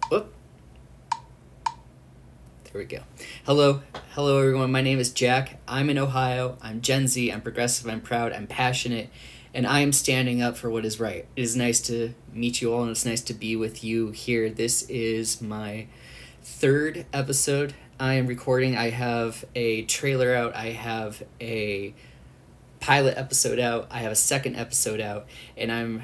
Whoop. There we go. Hello everyone. My name is Jack. I'm in Ohio. I'm Gen Z. I'm progressive. I'm proud. I'm passionate, and I am standing up for what is right. It is nice to meet you all, and it's nice to be with you here. This is my third episode I am recording. I have a trailer out. I have a pilot episode out. I have a second episode out, and I'm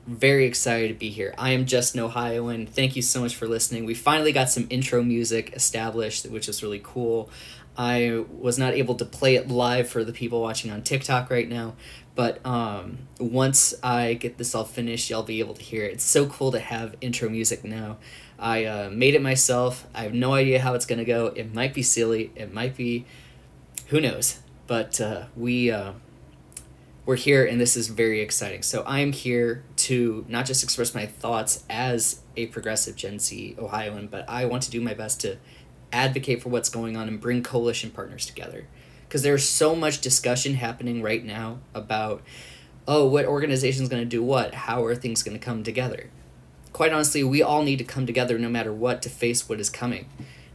very excited to be here. I am just an Ohioan. Thank you so much for listening. We finally got some intro music established, which is really cool. I was not able to play it live for the people watching on TikTok right now, but once I get this all finished, y'all be able to hear it. It's so cool to have intro music now. I made it myself. I have no idea how it's going to go. It might be silly. It might be, who knows? But we're here, and this is very exciting. So I'm here to not just express my thoughts as a progressive Gen Z Ohioan, but I want to do my best to advocate for what's going on and bring coalition partners together. Because there's so much discussion happening right now about, oh, what organization is going to do what? How are things going to come together? Quite honestly, we all need to come together no matter what to face what is coming.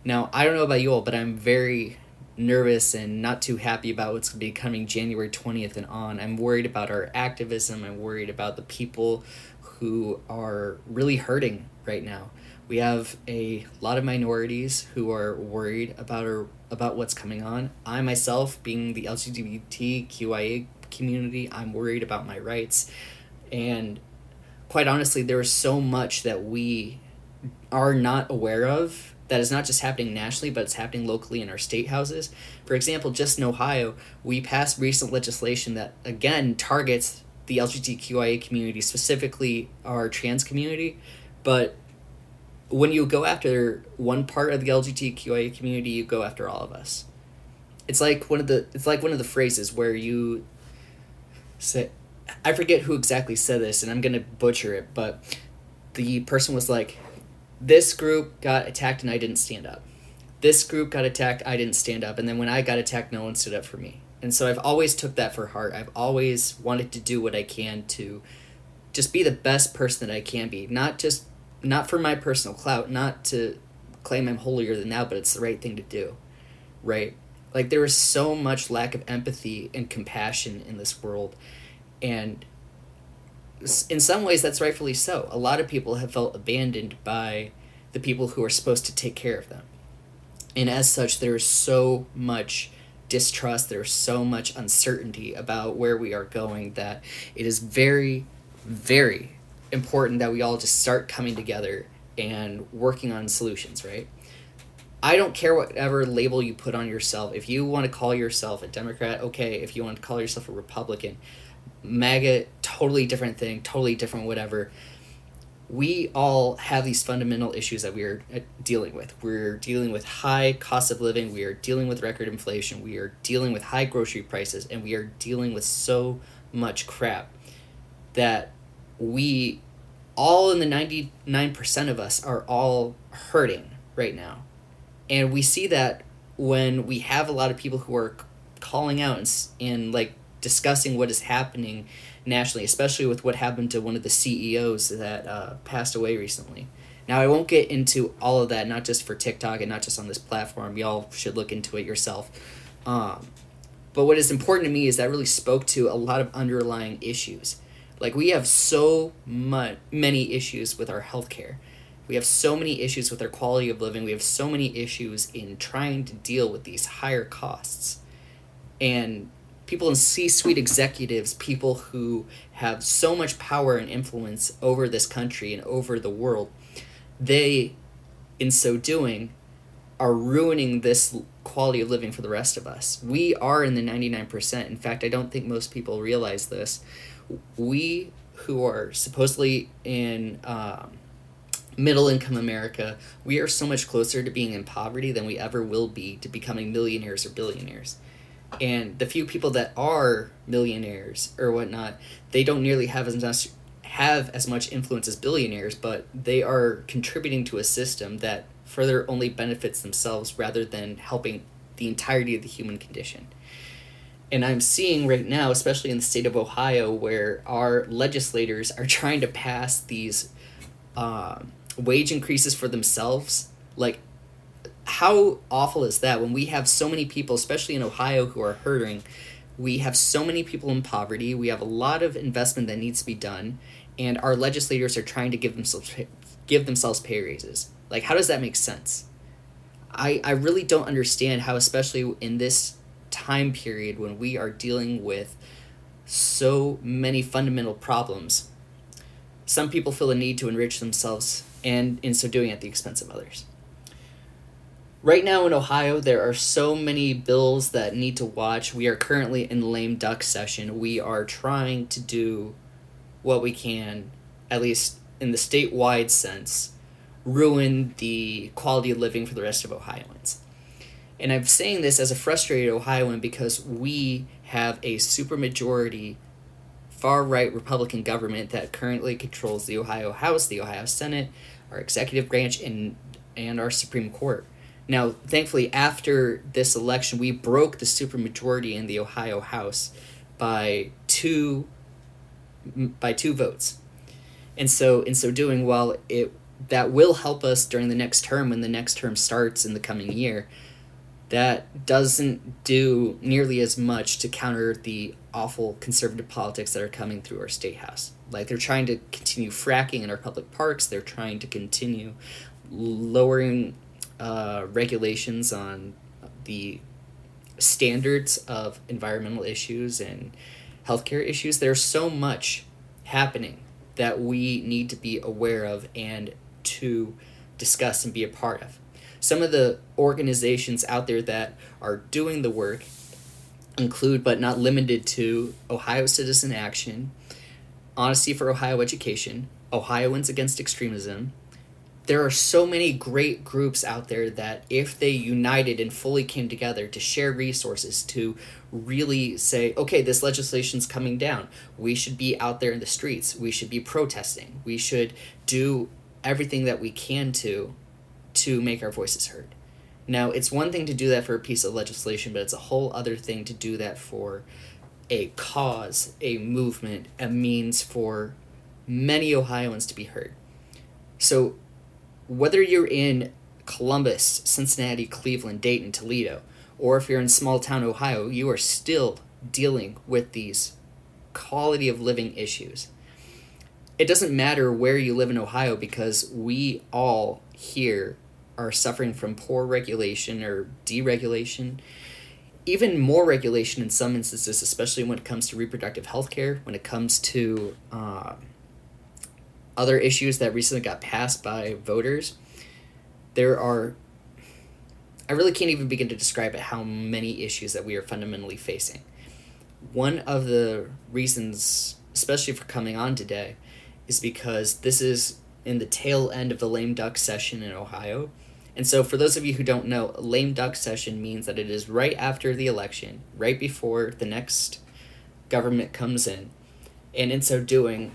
Now, I don't know about you all, but I'm very nervous and not too happy about what's going to be coming January 20th and on. I'm worried about our activism. I'm worried about the people who are really hurting right now. We have a lot of minorities who are worried about what's coming on. I myself, being the LGBTQIA community, I'm worried about my rights. And quite honestly, there is so much that we are not aware of that is not just happening nationally, but it's happening locally in our state houses. For example, just in Ohio, we passed recent legislation that, again, targets the LGBTQIA community, specifically our trans community. But when you go after one part of the LGBTQIA community, you go after all of us. It's like one of the phrases where you say, I forget who exactly said this, and I'm gonna butcher it, but the person was like, this group got attacked and I didn't stand up. This group got attacked, I didn't stand up. And then when I got attacked, no one stood up for me. And so I've always took that for heart. I've always wanted to do what I can to just be the best person that I can be. Not for my personal clout, not to claim I'm holier than thou, but it's the right thing to do. Right? Like, there is so much lack of empathy and compassion in this world. And in some ways, that's rightfully so. A lot of people have felt abandoned by the people who are supposed to take care of them. And as such, there is so much distrust, there's so much uncertainty about where we are going that it is very, very important that we all just start coming together and working on solutions, right? I don't care whatever label you put on yourself. If you want to call yourself a Democrat, okay. If you want to call yourself a Republican, MAGA, totally different thing, totally different whatever. We all have these fundamental issues that we are dealing with. We're dealing with high cost of living. We are dealing with record inflation. We are dealing with high grocery prices. And we are dealing with so much crap that we, all in the 99% of us, are all hurting right now. And we see that when we have a lot of people who are calling out and like discussing what is happening nationally, especially with what happened to one of the CEOs that passed away recently. Now, I won't get into all of that, not just for TikTok and not just on this platform. Y'all should look into it yourself. But what is important to me is that really spoke to a lot of underlying issues. Like, we have so many issues with our healthcare. We have so many issues with our quality of living. We have so many issues in trying to deal with these higher costs. And people in C-suite executives, people who have so much power and influence over this country and over the world, they, in so doing, are ruining this quality of living for the rest of us. We are in the 99%. In fact, I don't think most people realize this. We who are supposedly in middle-income America, we are so much closer to being in poverty than we ever will be to becoming millionaires or billionaires. And the few people that are millionaires or whatnot, they don't nearly have as much influence as billionaires, but they are contributing to a system that further only benefits themselves rather than helping the entirety of the human condition. And I'm seeing right now, especially in the state of Ohio, where our legislators are trying to pass these wage increases for themselves. Like, how awful is that when we have so many people, especially in Ohio, who are hurting? We have so many people in poverty. We have a lot of investment that needs to be done, and our legislators are trying to give themselves pay raises. Like, how does that make sense? I really don't understand how, especially in this time period when we are dealing with so many fundamental problems, some people feel a need to enrich themselves, and in so doing at the expense of others. Right now in Ohio, there are so many bills that need to watch. We are currently in lame duck session. We are trying to do what we can, at least in the statewide sense, ruin the quality of living for the rest of Ohioans. And I'm saying this as a frustrated Ohioan because we have a supermajority far-right Republican government that currently controls the Ohio House, the Ohio Senate, our executive branch, and our Supreme Court. Now, thankfully, after this election, we broke the supermajority in the Ohio House by two votes. And so, in so doing, while that will help us during the next term, when the next term starts in the coming year, that doesn't do nearly as much to counter the awful conservative politics that are coming through our state house. Like, they're trying to continue fracking in our public parks. They're trying to continue lowering regulations on the standards of environmental issues and healthcare issues. There's so much happening that we need to be aware of and to discuss and be a part of. Some of the organizations out there that are doing the work include, but not limited to, Ohio Citizen Action, Honesty for Ohio Education, Ohioans Against Extremism. There are so many great groups out there that if they united and fully came together to share resources, to really say, okay, this legislation's coming down, we should be out there in the streets, we should be protesting, we should do everything that we can to make our voices heard. Now, it's one thing to do that for a piece of legislation, but it's a whole other thing to do that for a cause, a movement, a means for many Ohioans to be heard. So whether you're in Columbus, Cincinnati, Cleveland, Dayton, Toledo, or if you're in small town Ohio, you are still dealing with these quality of living issues. It doesn't matter where you live in Ohio, because we all here are suffering from poor regulation or deregulation, even more regulation in some instances, especially when it comes to reproductive health care, when it comes to other issues that recently got passed by voters. I really can't even begin to describe it, how many issues that we are fundamentally facing. One of the reasons, especially for coming on today, is because this is in the tail end of the lame duck session in Ohio. And so for those of you who don't know, a lame duck session means that it is right after the election, right before the next government comes in. And in so doing,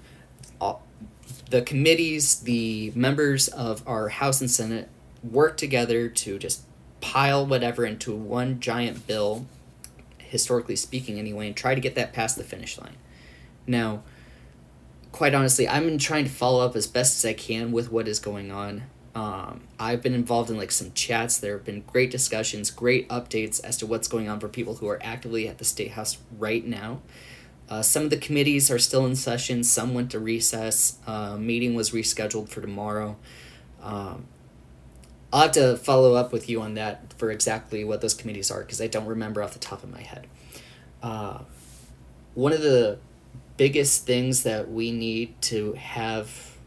the committees, the members of our House and Senate work together to just pile whatever into one giant bill, historically speaking anyway, and try to get that past the finish line. Now, quite honestly, I've been trying to follow up as best as I can with what is going on. I've been involved in some chats. There have been great discussions, great updates as to what's going on for people who are actively at the State House right now. Some of the committees are still in session. Some went to recess. Meeting was rescheduled for tomorrow. I'll have to follow up with you on that for exactly what those committees are, because I don't remember off the top of my head. One of the biggest things that we need to have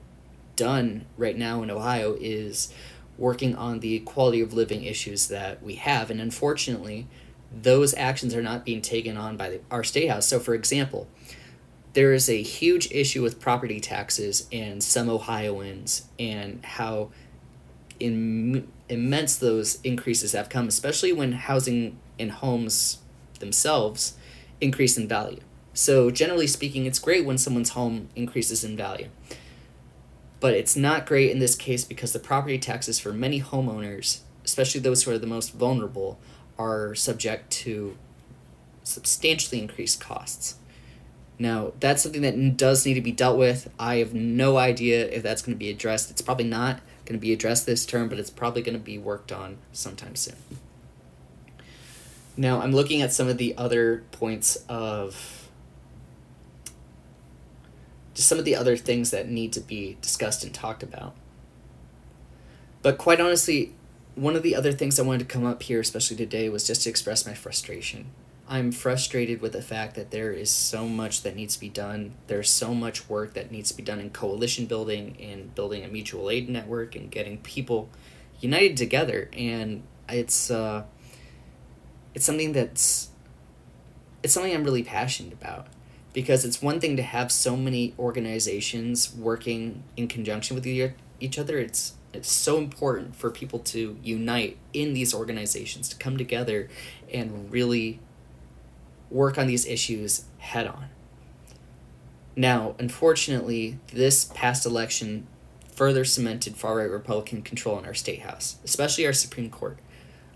done right now in Ohio is working on the quality of living issues that we have. And unfortunately, those actions are not being taken on by our State House. So, for example, there is a huge issue with property taxes in some Ohioans, and how immense those increases have come, especially when housing and homes themselves increase in value. So generally speaking, it's great when someone's home increases in value. But it's not great in this case, because the property taxes for many homeowners, especially those who are the most vulnerable, are subject to substantially increased costs. Now, that's something that does need to be dealt with. I have no idea if that's going to be addressed. It's probably not going to be addressed this term, but it's probably going to be worked on sometime soon. Now, I'm looking at some of the other points of just some of the other things that need to be discussed and talked about. But quite honestly, one of the other things I wanted to come up here, especially today, was just to express my frustration. I'm frustrated with the fact that there is so much that needs to be done. There's so much work that needs to be done in coalition building and building a mutual aid network and getting people united together. And it's something I'm really passionate about, because it's one thing to have so many organizations working in conjunction with each other. It's so important for people to unite in these organizations, to come together and really work on these issues head on. Now, unfortunately, this past election further cemented far-right Republican control in our state house, especially our Supreme Court.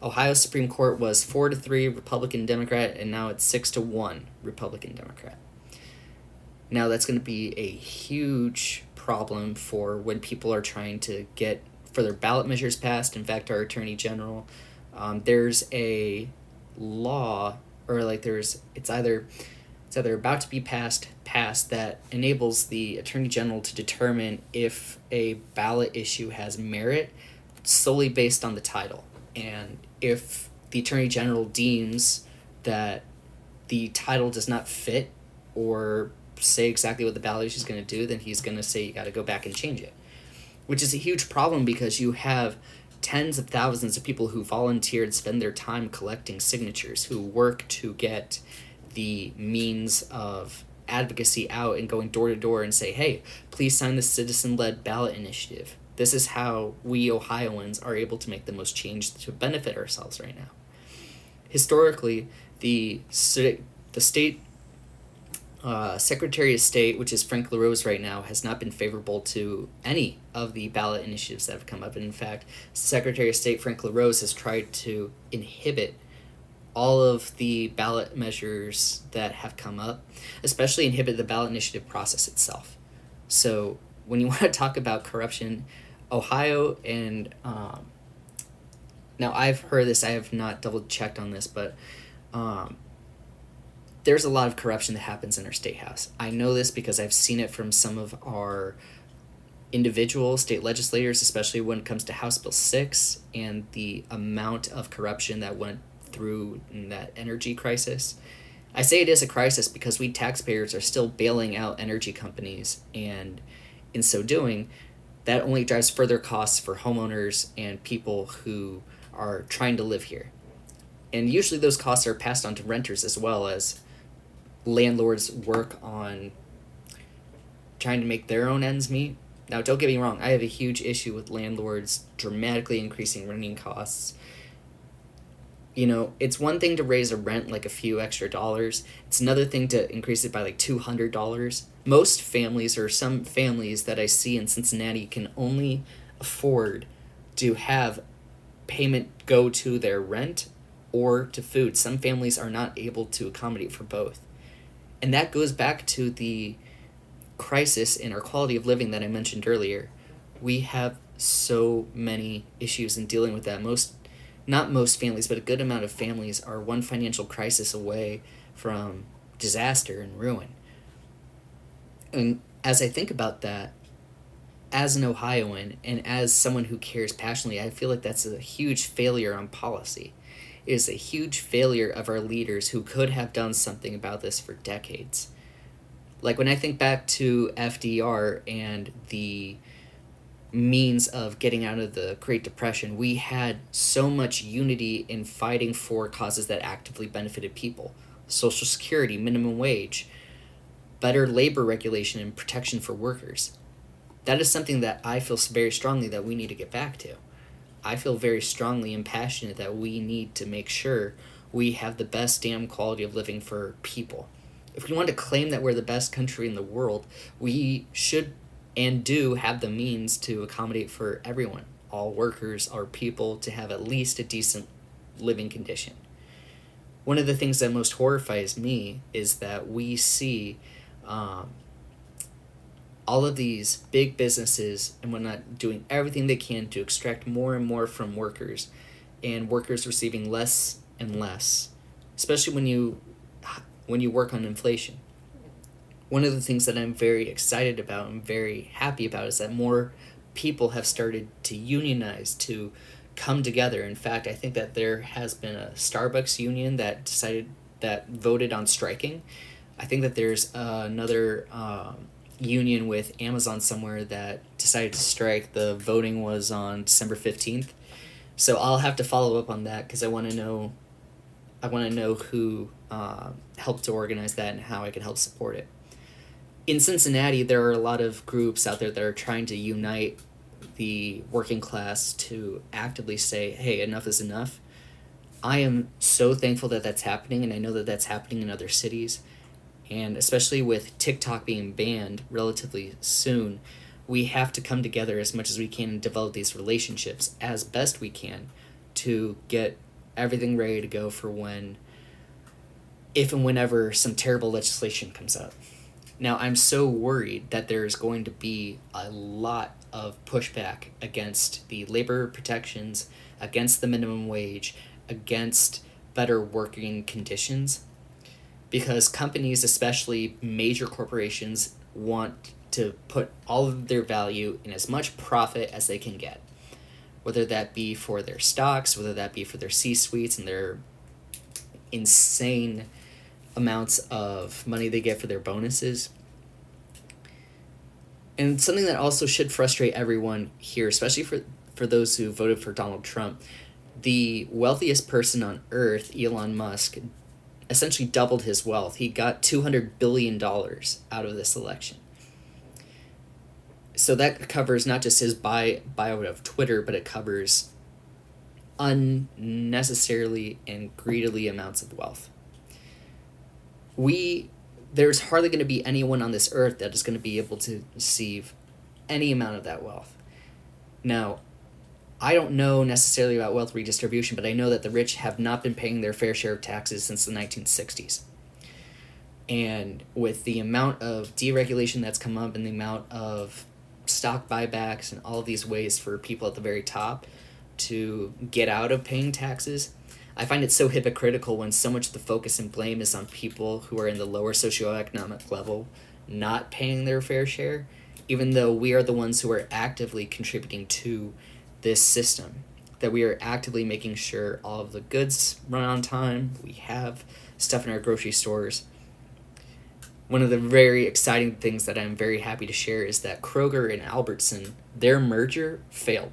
Ohio's Supreme Court was 4-3 Republican Democrat, and now it's 6-1 Republican Democrat. Now, that's going to be a huge problem for when people are trying to get further ballot measures passed. In fact, our Attorney General, there's a law, or like it's either about to be passed that enables the Attorney General to determine if a ballot issue has merit solely based on the title. And if the Attorney General deems that the title does not fit or say exactly what the ballot issue is going to do, then he's going to say you got to go back and change it, which is a huge problem because you have tens of thousands of people who volunteer and spend their time collecting signatures, who work to get the means of advocacy out and going door to door and say, hey, please sign this citizen-led ballot initiative. This is how we Ohioans are able to make the most change to benefit ourselves right now. Historically, the state Secretary of State, which is Frank LaRose right now, has not been favorable to any of the ballot initiatives that have come up. And in fact, Secretary of State Frank LaRose has tried to inhibit all of the ballot measures that have come up, especially inhibit the ballot initiative process itself. So when you want to talk about corruption, Ohio and now I've heard this, I have not double checked on this, but there's a lot of corruption that happens in our state house. I know this because I've seen it from some of our individual state legislators, especially when it comes to House Bill 6 and the amount of corruption that went through in that energy crisis. I say it is a crisis because we taxpayers are still bailing out energy companies, and in so doing, that only drives further costs for homeowners and people who are trying to live here. And usually those costs are passed on to renters as well, as landlords work on trying to make their own ends meet. Now, don't get me wrong, I have a huge issue with landlords dramatically increasing renting costs. You know, it's one thing to raise a rent like a few extra dollars. It's another thing to increase it by like $200. Most families, or some families that I see in Cincinnati, can only afford to have payment go to their rent or to food. Some families are not able to accommodate for both. And that goes back to the crisis in our quality of living that I mentioned earlier. We have so many issues in dealing with that. Not most families, but a good amount of families are one financial crisis away from disaster and ruin. And as I think about that, as an Ohioan and as someone who cares passionately, I feel like that's a huge failure on policy. It is a huge failure of our leaders who could have done something about this for decades. Like when I think back to FDR and the means of getting out of the Great Depression, we had so much unity in fighting for causes that actively benefited people. Social Security, minimum wage, better labor regulation and protection for workers. That is something that I feel very strongly that we need to get back to. I feel very strongly and passionate that we need to make sure we have the best damn quality of living for people. If we want to claim that we're the best country in the world, we should and do have the means to accommodate for everyone, all workers, all people, to have at least a decent living condition. One of the things that most horrifies me is that we see all of these big businesses and whatnot doing everything they can to extract more and more from workers, and workers receiving less and less, especially when you work on inflation. One of the things that I'm very excited about and very happy about is that more people have started to unionize, to come together. In fact, I think that there has been a Starbucks union that voted on striking. I think that there's another union with Amazon somewhere that decided to strike. The voting was on December 15th. So I'll have to follow up on that because I want to know who helped to organize that and how I can help support it. In Cincinnati, there are a lot of groups out there that are trying to unite the working class to actively say, hey, enough is enough. I am so thankful that that's happening, and I know that that's happening in other cities. And especially with TikTok being banned relatively soon, we have to come together as much as we can and develop these relationships as best we can to get everything ready to go for if and whenever some terrible legislation comes up. Now, I'm so worried that there's going to be a lot of pushback against the labor protections, against the minimum wage, against better working conditions, because companies, especially major corporations, want to put all of their value in as much profit as they can get, whether that be for their stocks, whether that be for their C-suites and their insane amounts of money they get for their bonuses. And something that also should frustrate everyone here, especially for those who voted for Donald Trump, the wealthiest person on earth, Elon Musk, essentially doubled his wealth. He got $200 billion out of this election. So that covers not just his buyout of Twitter, but it covers unnecessarily and greedily amounts of wealth. There's hardly going to be anyone on this earth that is going to be able to receive any amount of that wealth. Now, I don't know necessarily about wealth redistribution, but I know that the rich have not been paying their fair share of taxes since the 1960s. And with the amount of deregulation that's come up and the amount of stock buybacks and all of these ways for people at the very top to get out of paying taxes, I find it so hypocritical when so much of the focus and blame is on people who are in the lower socioeconomic level not paying their fair share, even though we are the ones who are actively contributing to this system, that we are actively making sure all of the goods run on time, we have stuff in our grocery stores. One of the very exciting things that I'm very happy to share is that Kroger and Albertson, their merger failed,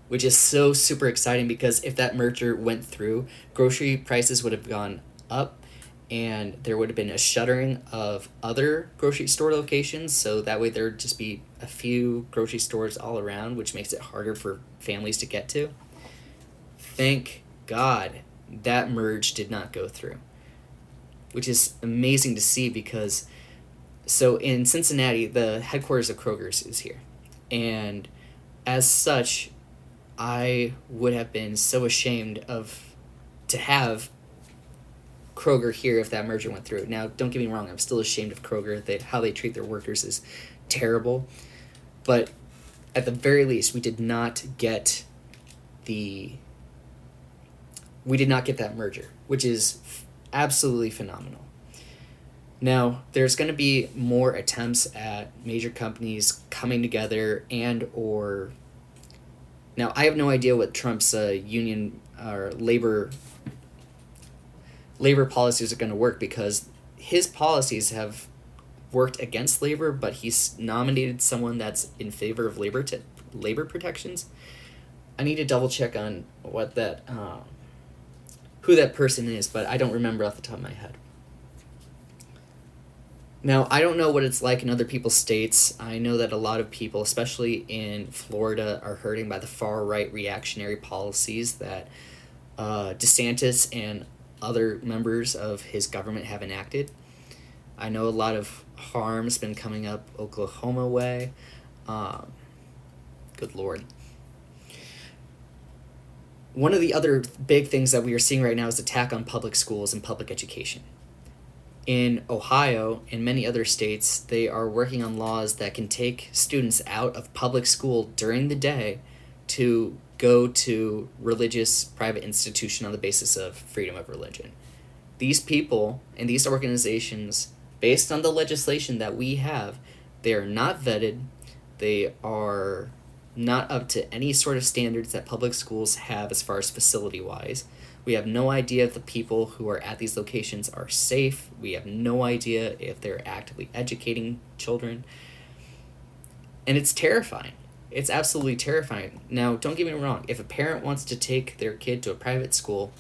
which is so super exciting because if that merger went through, grocery prices would have gone up and there would have been a shuttering of other grocery store locations, so that way there would just be a few grocery stores all around, which makes it harder for families to get to. Thank God that merge did not go through, which is amazing to see because, so in Cincinnati, the headquarters of Kroger's is here, and as such, I would have been so ashamed to have Kroger here if that merger went through. Now, don't get me wrong, I'm still ashamed of Kroger. How they treat their workers is terrible. But at the very least, we did not get that merger, which is absolutely phenomenal. Now, there's going to be more attempts at major companies coming together Now, I have no idea what Trump's union or labor policies are going to work, because his policies have worked against labor, but he's nominated someone that's in favor of labor protections. I need to double check on what who that person is, but I don't remember off the top of my head. Now, I don't know what it's like in other people's states. I know that a lot of people, especially in Florida, are hurting by the far-right reactionary policies that DeSantis and other members of his government have enacted. I know a lot of harm's been coming up Oklahoma way. Good Lord. One of the other big things that we are seeing right now is attack on public schools and public education. In Ohio and many other states, they are working on laws that can take students out of public school during the day to go to religious private institution on the basis of freedom of religion. These people and these organizations, based on the legislation that we have, they are not vetted. They are not up to any sort of standards that public schools have as far as facility wise. We have no idea if the people who are at these locations are safe. We have no idea if they're actively educating children. And it's terrifying. It's absolutely terrifying. Now, don't get me wrong. If a parent wants to take their kid to a private school,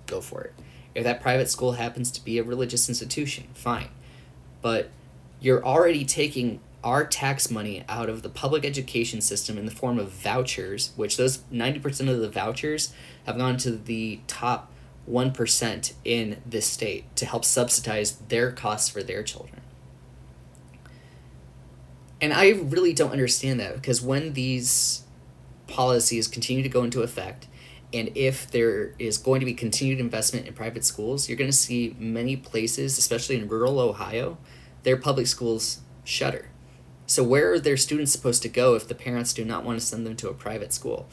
go for it. If that private school happens to be a religious institution, fine. But you're already taking our tax money out of the public education system in the form of vouchers, which those 90% of the vouchers have gone to the top 1% in this state to help subsidize their costs for their children. And I really don't understand that, because when these policies continue to go into effect, and if there is going to be continued investment in private schools, you're going to see many places, especially in rural Ohio, their public schools shutter. So where are their students supposed to go if the parents do not want to send them to a private school,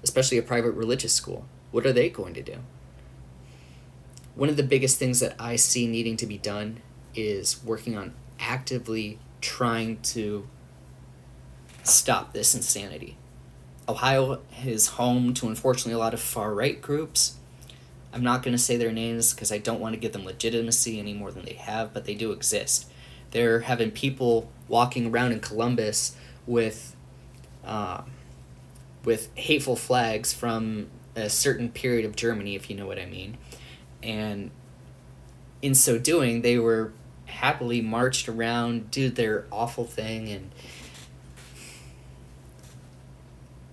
especially a private religious school? What are they going to do? One of the biggest things that I see needing to be done is working on actively trying to stop this insanity. Ohio is home to, unfortunately, a lot of far-right groups. I'm not going to say their names because I don't want to give them legitimacy any more than they have, but they do exist. They're having people walking around in Columbus with hateful flags from a certain period of Germany, if you know what I mean. And in so doing, they were happily marched around, did their awful thing, and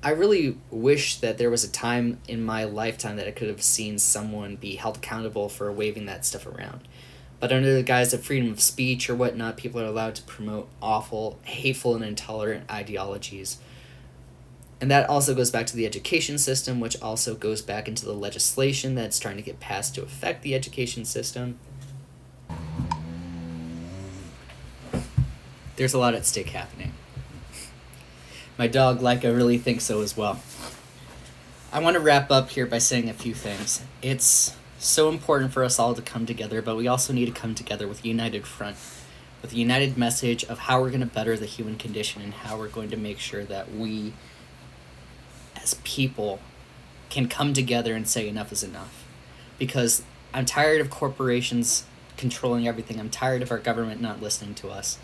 I really wish that there was a time in my lifetime that I could have seen someone be held accountable for waving that stuff around. But under the guise of freedom of speech or whatnot, people are allowed to promote awful, hateful, and intolerant ideologies. And that also goes back to the education system, which also goes back into the legislation that's trying to get passed to affect the education system. There's a lot at stake happening. My dog, Leica, really thinks so as well. I want to wrap up here by saying a few things. It's so important for us all to come together, but we also need to come together with a united front, with a united message of how we're going to better the human condition and how we're going to make sure that we, as people, can come together and say enough is enough. Because I'm tired of corporations controlling everything. I'm tired of our government not listening to us.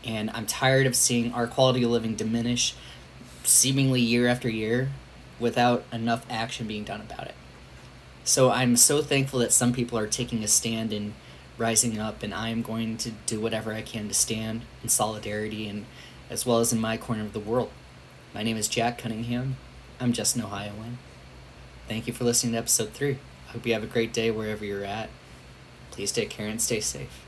And I'm tired of seeing our quality of living diminish seemingly year after year without enough action being done about it. So I'm so thankful that some people are taking a stand and rising up, and I am going to do whatever I can to stand in solidarity and as well as in my corner of the world. My name is Jack Cunningham. I'm just an Ohioan. Thank you for listening to episode 3. I hope you have a great day wherever you're at. Please take care and stay safe.